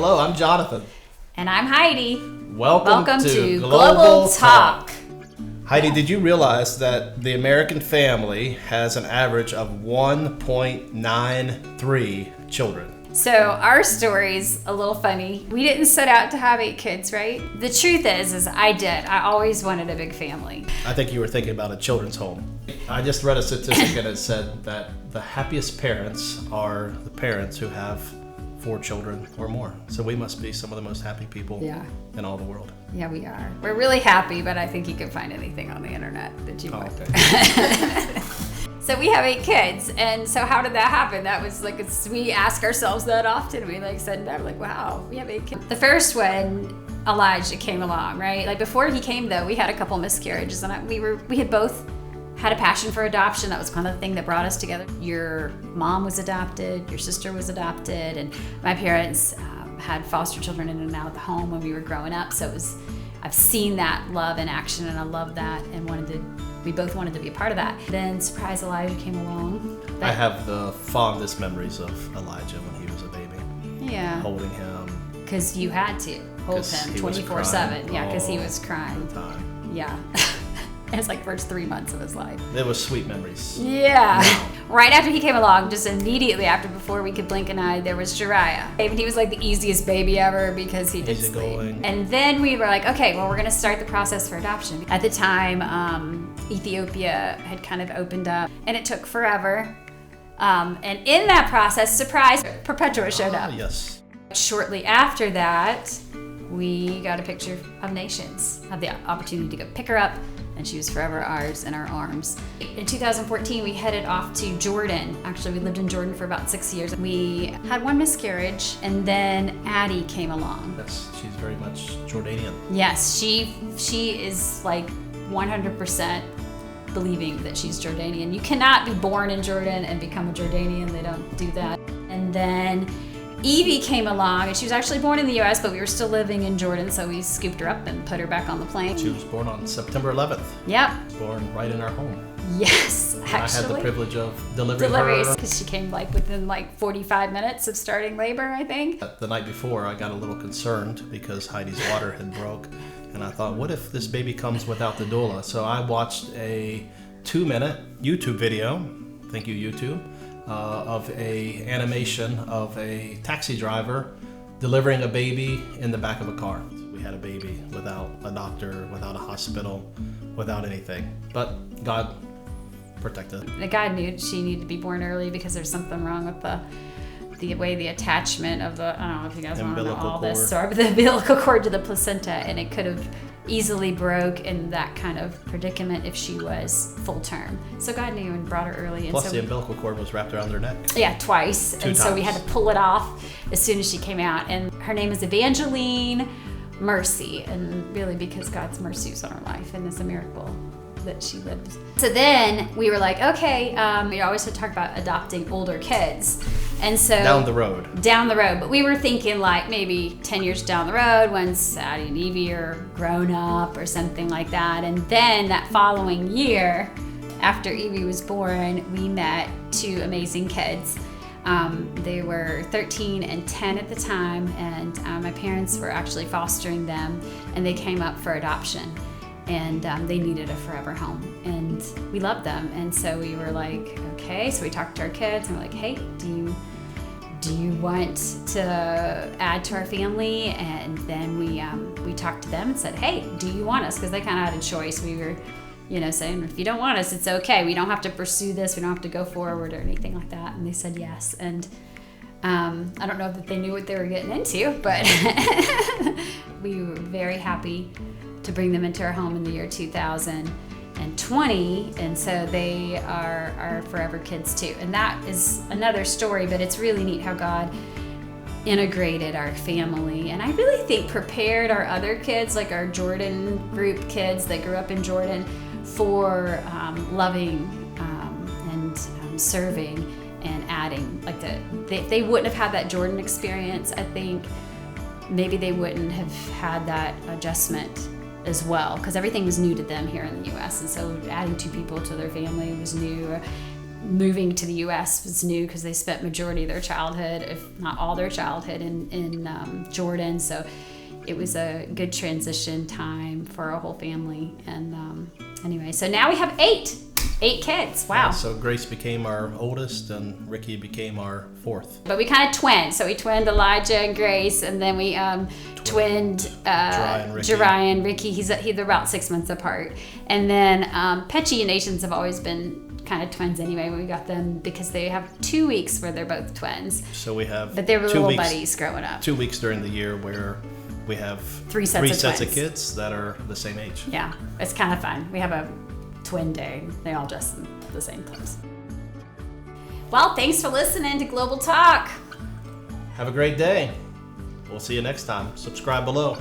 Hello, I'm Jonathan. And I'm Heidi. Welcome to Global Talk. Heidi, did you realize that the American family has an average of 1.93 children? So our story's a little funny. We didn't set out to have 8 kids, right? The truth is I did. I always wanted a big family. I think you were thinking about a children's home. I just read a statistic and it said that the happiest parents are the parents who have 4 children or more. So we must be some of the most happy people in all the world. Yeah, we are. We're really happy, but I think you can find anything on the internet that you want. Okay. So we have 8 kids, and so how did that happen? That was like, we ask ourselves that often. We said that, wow, we have 8 kids. The first one, Elijah, came along, right? Like before he came though, we had a couple miscarriages, and we had both had a passion for adoption. That was kind of the thing that brought us together. Your mom was adopted, your sister was adopted, and my parents had foster children in and out of the home when we were growing up. So I've seen that love in action, and I love that, and we both wanted to be a part of that. Then surprise, Elijah came along. I have the fondest memories of Elijah when he was a baby. Yeah. Holding him. Because you had to hold him 24/7. Yeah, because he was crying. The time. Yeah. It was like the first 3 months of his life. It was sweet memories. Yeah. Right after he came along, just immediately after, before we could blink an eye, there was Jariah. And he was like the easiest baby ever because he did sleep. And then we were like, okay, well, we're going to start the process for adoption. At the time, Ethiopia had kind of opened up, and it took forever. And in that process, surprise, Perpetua showed up. Yes. Shortly after that, we got a picture of Nations, had the opportunity to go pick her up, and she was forever ours in our arms. In 2014, we headed off to Jordan. Actually, we lived in Jordan for about 6 years. We had 1 miscarriage, and then Addie came along. Yes, she's very much Jordanian. Yes, she is like 100% believing that she's Jordanian. You cannot be born in Jordan and become a Jordanian. They don't do that. And then Evie came along, and she was actually born in the U.S., but we were still living in Jordan, so we scooped her up and put her back on the plane. She was born on September 11th. Yep. Born right in our home. Yes, actually. I had the privilege of delivering deliveries, her. because she came within 45 minutes of starting labor, I think. The night before, I got a little concerned because Heidi's water had broke, and I thought, what if this baby comes without the doula? So I watched a 2-minute YouTube video, thank you YouTube, of a animation of a taxi driver delivering a baby in the back of a car. We had a baby without a doctor, without a hospital, without anything. But God protected. God knew she needed to be born early because there's something wrong with the way the attachment of the, I don't know if you guys want to know all this story, but the umbilical cord to the placenta, and it could have easily broke in that kind of predicament if she was full term. So God knew and brought her early. And Plus so the umbilical cord was wrapped around her neck. Yeah, twice. 2 and times. So we had to pull it off as soon as she came out. And her name is Evangeline Mercy, and really because God's mercy was on her life, and it's a miracle that she lived. So then we were like, okay, we always had to talk about adopting older kids. And so Down the road. But we were thinking maybe 10 years down the road when Addie and Evie are grown up or something like that. And then that following year, after Evie was born, we met 2 amazing kids. They were 13 and 10 at the time, and my parents were actually fostering them, and they came up for adoption. And they needed a forever home, and we loved them. And so we were like, okay. So we talked to our kids, and we're like, hey, do you want to add to our family? And then we talked to them and said, hey, do you want us? Because they kind of had a choice. We were, saying, if you don't want us, it's okay. We don't have to pursue this. We don't have to go forward or anything like that. And they said yes. And I don't know that they knew what they were getting into, but we were very happy to bring them into our home in the year 2020, and so they are our forever kids too. And that is another story, but it's really neat how God integrated our family, and I really think prepared our other kids, like our Jordan group kids that grew up in Jordan, for loving and serving and adding. If they wouldn't have had that Jordan experience, I think maybe they wouldn't have had that adjustment as well, because everything was new to them here in the U.S. And so adding 2 people to their family was new. moving to the U.S. was new because they spent majority of their childhood, if not all their childhood, in Jordan. So it was a good transition time for our whole family. And anyway, so now we have eight kids. Wow. Yeah, so Grace became our oldest, and Ricky became our fourth. But we kind of twinned. So we twinned Elijah and Grace, and then we twinned Jariah and Ricky. They're about 6 months apart. And then Petchy and Asians have always been kind of twins anyway. We got them because they have 2 weeks where they're both twins. So we have, but they were little buddies growing up. 2 weeks during the year where we have three sets of kids that are the same age. Yeah, it's kind of fun. We have a twin day. They all dress in the same clothes. Well, thanks for listening to Global Talk. Have a great day. We'll see you next time. Subscribe below.